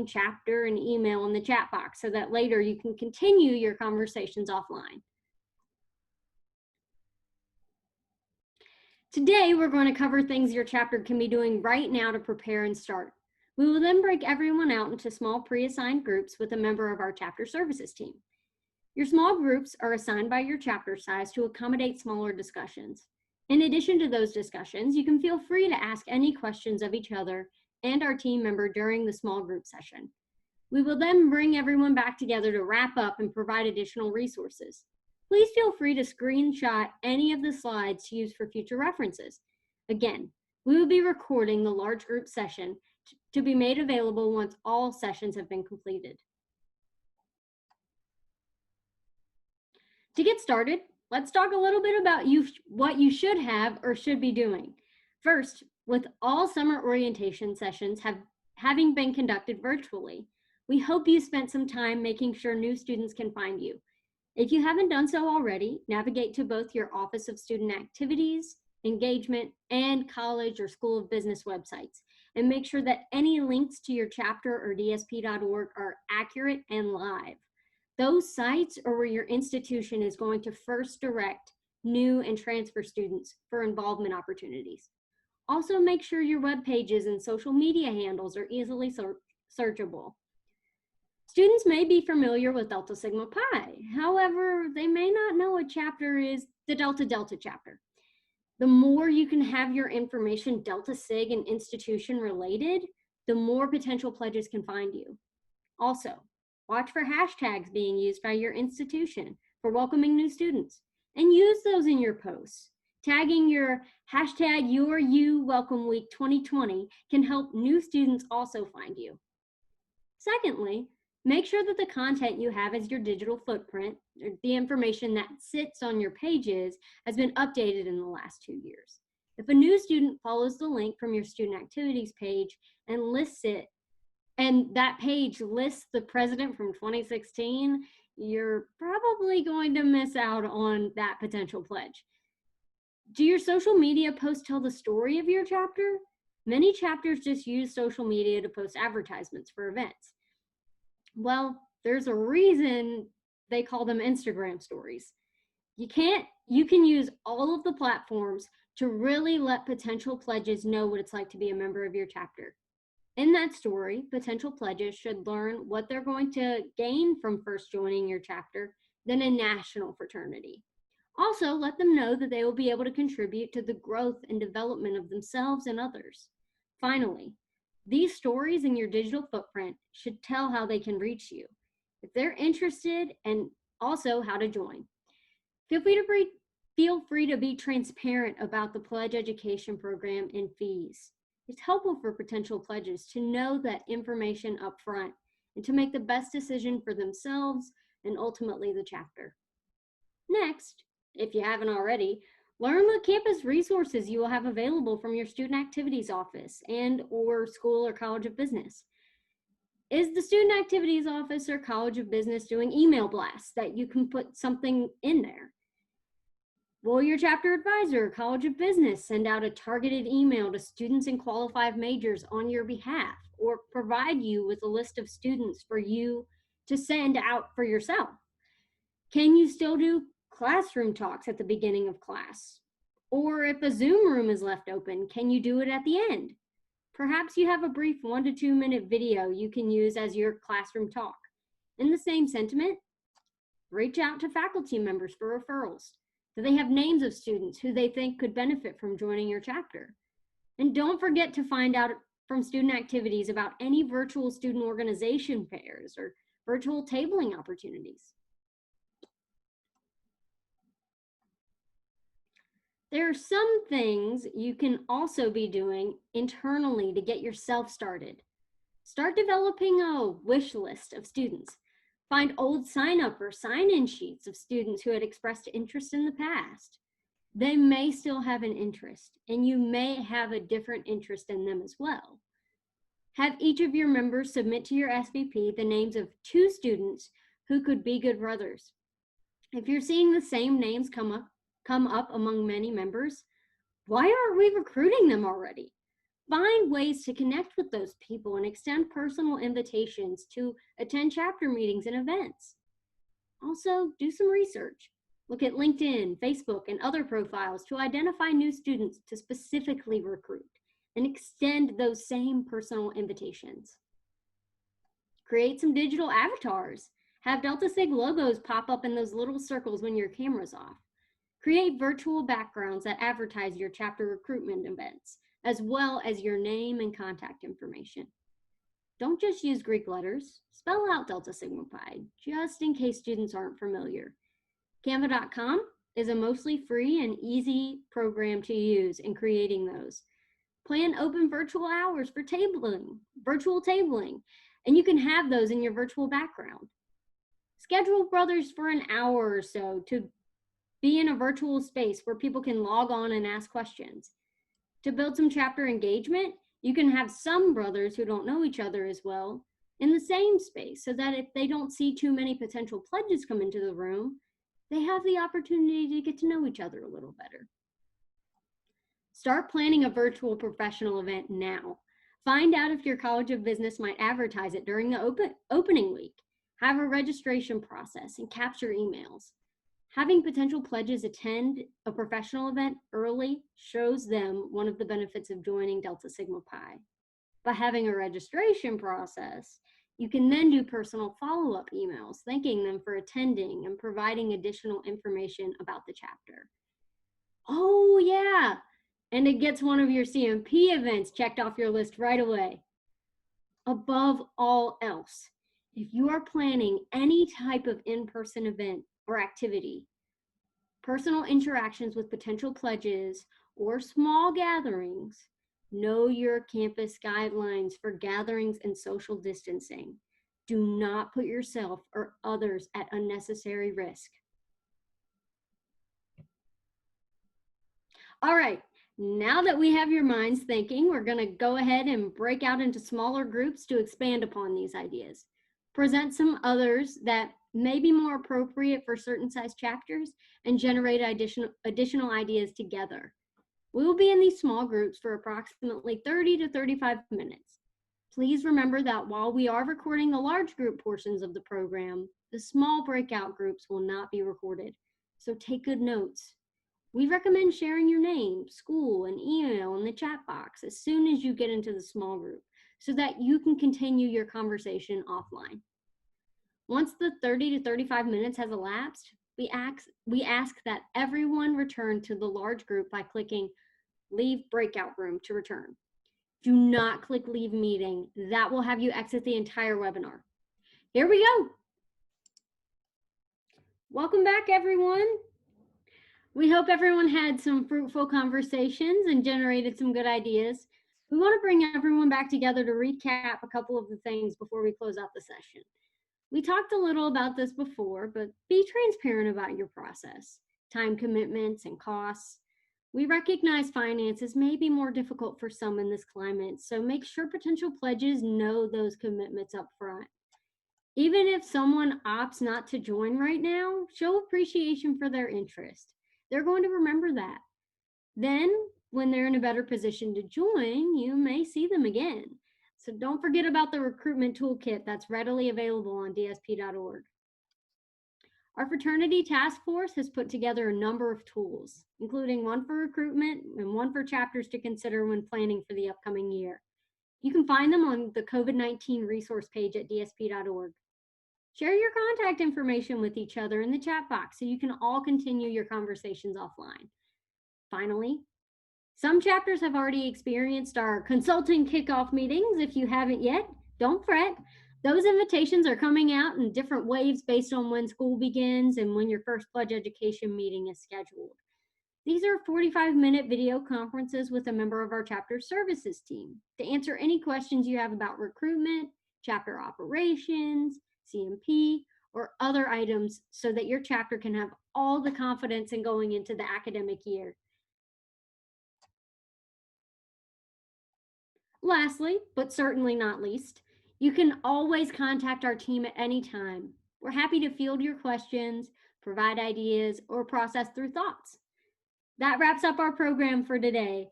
name, chapter, and email in the chat box so that later you can continue your conversations offline. Today, we're going to cover things your chapter can be doing right now to prepare and start. We will then break everyone out into small pre-assigned groups with a member of our chapter services team. Your small groups are assigned by your chapter size to accommodate smaller discussions. In addition to those discussions, you can feel free to ask any questions of each other and our team member during the small group session. We will then bring everyone back together to wrap up and provide additional resources. Please feel free to screenshot any of the slides to use for future references. Again, we will be recording the large group session to be made available once all sessions have been completed. To get started, let's talk a little bit about what you should have or should be doing. First, with all summer orientation sessions having been conducted virtually, we hope you spent some time making sure new students can find you. If you haven't done so already, navigate to both your Office of Student Activities, Engagement, and College or School of Business websites, and make sure that any links to your chapter or dsp.org are accurate and live. Those sites are where your institution is going to first direct new and transfer students for involvement opportunities. Also, make sure your web pages and social media handles are easily searchable. Students may be familiar with Delta Sigma Pi. However, they may not know a chapter is the Delta Delta chapter. The more you can have your information Delta Sig and institution related, the more potential pledges can find you. Also, watch for hashtags being used by your institution for welcoming new students and use those in your posts. Tagging your hashtag YourU Welcome Week 2020 can help new students also find you. Secondly, make sure that the content you have as your digital footprint, or the information that sits on your pages, has been updated in the last 2 years. If a new student follows the link from your student activities page and lists it, and that page lists the president from 2016, you're probably going to miss out on that potential pledge. Do your social media posts tell the story of your chapter? Many chapters just use social media to post advertisements for events. Well, there's a reason they call them Instagram stories. You can use all of the platforms to really let potential pledges know what it's like to be a member of your chapter. In that story, potential pledges should learn what they're going to gain from first joining your chapter, then a national fraternity. Also, let them know that they will be able to contribute to the growth and development of themselves and others. Finally, these stories in your digital footprint should tell how they can reach you, if they're interested, and also how to join. Feel free to be transparent about the pledge education program and fees. It's helpful for potential pledges to know that information up front and to make the best decision for themselves and ultimately the chapter. Next, if you haven't already, learn what campus resources you will have available from your student activities office and/or school or college of business. Is the student activities office or college of business doing email blasts that you can put something in there? Will your chapter advisor or college of business send out a targeted email to students in qualified majors on your behalf, or provide you with a list of students for you to send out for yourself? Can you still do classroom talks at the beginning of class? Or if a Zoom room is left open, can you do it at the end? Perhaps you have a brief 1 to 2 minute video you can use as your classroom talk. In the same sentiment, reach out to faculty members for referrals. Do they have names of students who they think could benefit from joining your chapter? And don't forget to find out from student activities about any virtual student organization fairs or virtual tabling opportunities. There are some things you can also be doing internally to get yourself started. Start developing a wish list of students. Find old sign-up or sign-in sheets of students who had expressed interest in the past. They may still have an interest, and you may have a different interest in them as well. Have each of your members submit to your SVP the names of 2 students who could be good brothers. If you're seeing the same names come up among many members, why aren't we recruiting them already? Find ways to connect with those people and extend personal invitations to attend chapter meetings and events. Also, do some research. Look at LinkedIn, Facebook, and other profiles to identify new students to specifically recruit and extend those same personal invitations. Create some digital avatars. Have Delta Sig logos pop up in those little circles when your camera's off. Create virtual backgrounds that advertise your chapter recruitment events, as well as your name and contact information. Don't just use Greek letters. Spell out Delta Sigma Pi, just in case students aren't familiar. Canva.com is a mostly free and easy program to use in creating those. Plan open virtual hours for virtual tabling, and you can have those in your virtual background. Schedule brothers for an hour or so to be in a virtual space where people can log on and ask questions. To build some chapter engagement, you can have some brothers who don't know each other as well in the same space so that if they don't see too many potential pledges come into the room, they have the opportunity to get to know each other a little better. Start planning a virtual professional event now. Find out if your College of Business might advertise it during the opening week. Have a registration process and capture emails. Having potential pledges attend a professional event early shows them one of the benefits of joining Delta Sigma Pi. By having a registration process, you can then do personal follow-up emails, thanking them for attending and providing additional information about the chapter. Oh yeah, and it gets one of your CMP events checked off your list right away. Above all else, if you are planning any type of in-person event or activity, personal interactions with potential pledges, or small gatherings, know your campus guidelines for gatherings and social distancing. Do not put yourself or others at unnecessary risk. All right, now that we have your minds thinking, we're going to go ahead and break out into smaller groups to expand upon these ideas. Present some others that may be more appropriate for certain size chapters and generate additional ideas together. We will be in these small groups for approximately 30 to 35 minutes. Please remember that while we are recording the large group portions of the program, the small breakout groups will not be recorded. So take good notes. We recommend sharing your name, school, and email in the chat box as soon as you get into the small group so that you can continue your conversation offline. Once the 30 to 35 minutes has elapsed, we ask that everyone return to the large group by clicking Leave Breakout Room to return. Do not click Leave Meeting. That will have you exit the entire webinar. Here we go. Welcome back, everyone. We hope everyone had some fruitful conversations and generated some good ideas. We want to bring everyone back together to recap a couple of the things before we close out the session. We talked a little about this before, but be transparent about your process, time commitments, and costs. We recognize finances may be more difficult for some in this climate, so make sure potential pledges know those commitments up front. Even if someone opts not to join right now, show appreciation for their interest. They're going to remember that. Then, when they're in a better position to join, you may see them again. So don't forget about the recruitment toolkit that's readily available on dsp.org. Our fraternity task force has put together a number of tools, including one for recruitment and one for chapters to consider when planning for the upcoming year. You can find them on the COVID-19 resource page at dsp.org. Share your contact information with each other in the chat box so you can all continue your conversations offline. Finally, some chapters have already experienced our consulting kickoff meetings. If you haven't yet, don't fret. Those invitations are coming out in different waves based on when school begins and when your first pledge education meeting is scheduled. These are 45-minute video conferences with a member of our chapter services team to answer any questions you have about recruitment, chapter operations, CMP, or other items so that your chapter can have all the confidence in going into the academic year. Lastly, but certainly not least, you can always contact our team at any time. We're happy to field your questions, provide ideas, or process through thoughts. That wraps up our program for today.